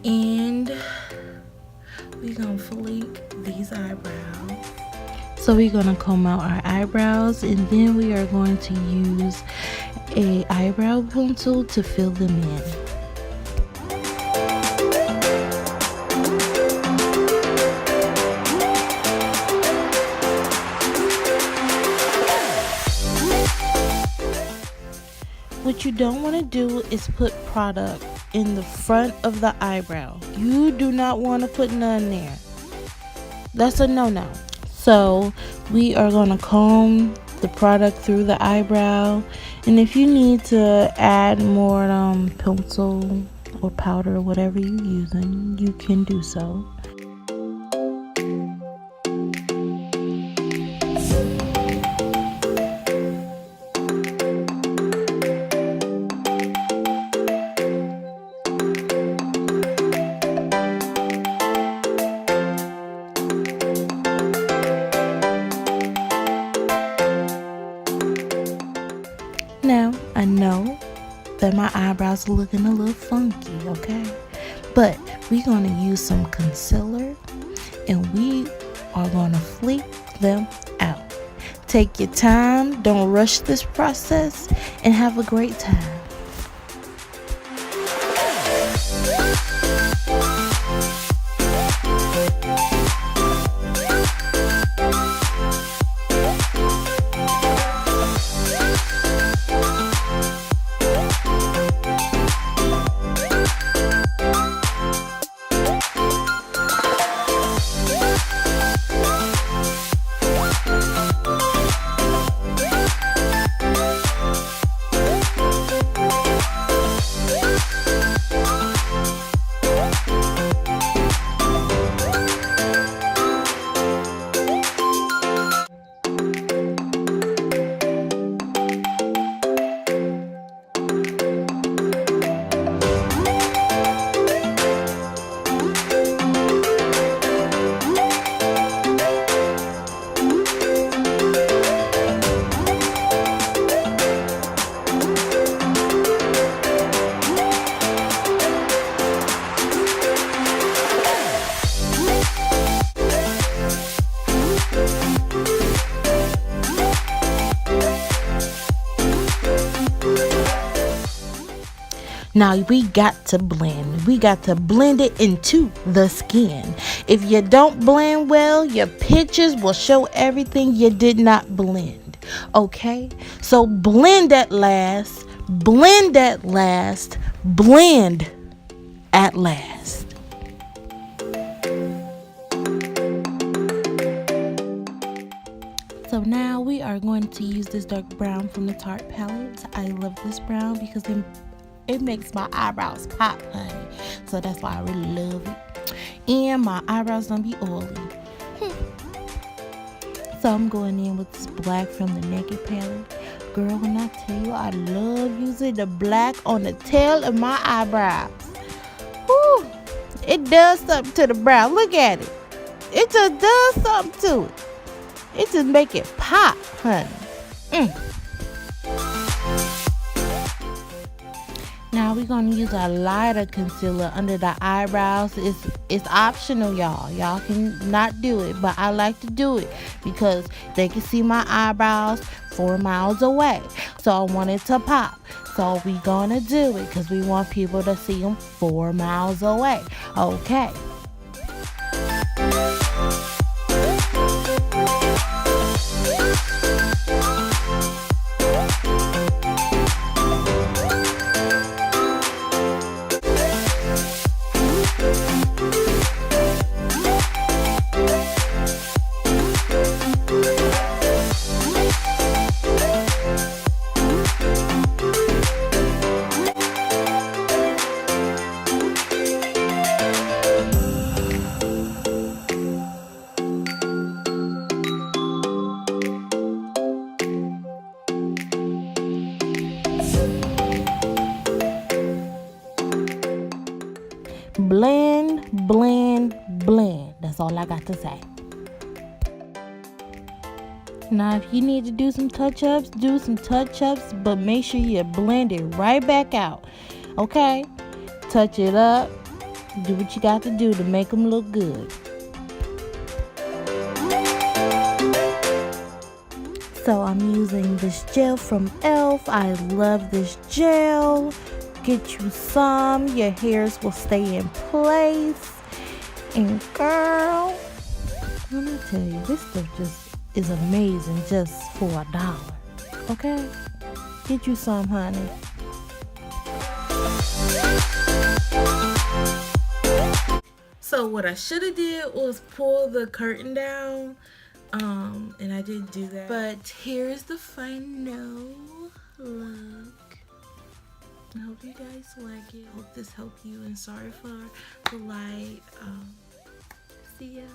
And we're gonna flake these eyebrows. So we're gonna comb out our eyebrows, and then we are going to use a eyebrow pencil to fill them in. What you don't want to do is put product in the front of the eyebrow. You do not want to put none there. That's a no-no. So we are going to comb the product through the eyebrow, and if you need to add more pencil or powder or whatever you're using, you can do so. Now, I know that my eyebrows are looking a little funky, okay? But we're going to use some concealer, and we are going to flake them out. Take your time, don't rush this process, and have a great time. Now we got to blend. We got to blend it into the skin. If you don't blend well, your pictures will show everything you did not blend. Okay? So blend at last. Blend at last. Blend at last. So now we are going to use this dark brown from the Tarte palette. I love this brown because it makes my eyebrows pop, honey. So that's why I really love it. And my eyebrows don't be oily. So I'm going in with this black from the Naked palette. Girl, when I tell you I love using the black on the tail of my eyebrows. Whew, it does something to the brow. Look at it. It just does something to it. It just make it pop, honey. Now we're going to use a lighter concealer under the eyebrows. It's optional, y'all. Y'all can not do it, but I like to do it because they can see my eyebrows 4 miles away. So I want it to pop. So we're going to do it because we want people to see them 4 miles away. Okay. Blend, blend, blend. That's all I got to say. Now, if you need to do some touch-ups, do some touch-ups, but make sure you blend it right back out. Okay? Touch it up, Do what you got to do to make them look good. So I'm using this gel from e.l.f. I love this gel. Get you some. Your hairs will stay in place. And girl, let me tell you, this stuff just is amazing just for $1. Okay? Get you some, honey. So what I should have did was pull the curtain down. And I didn't do that. But here's the final look. I hope you guys like it. Hope this helped you, and sorry for the light. See ya.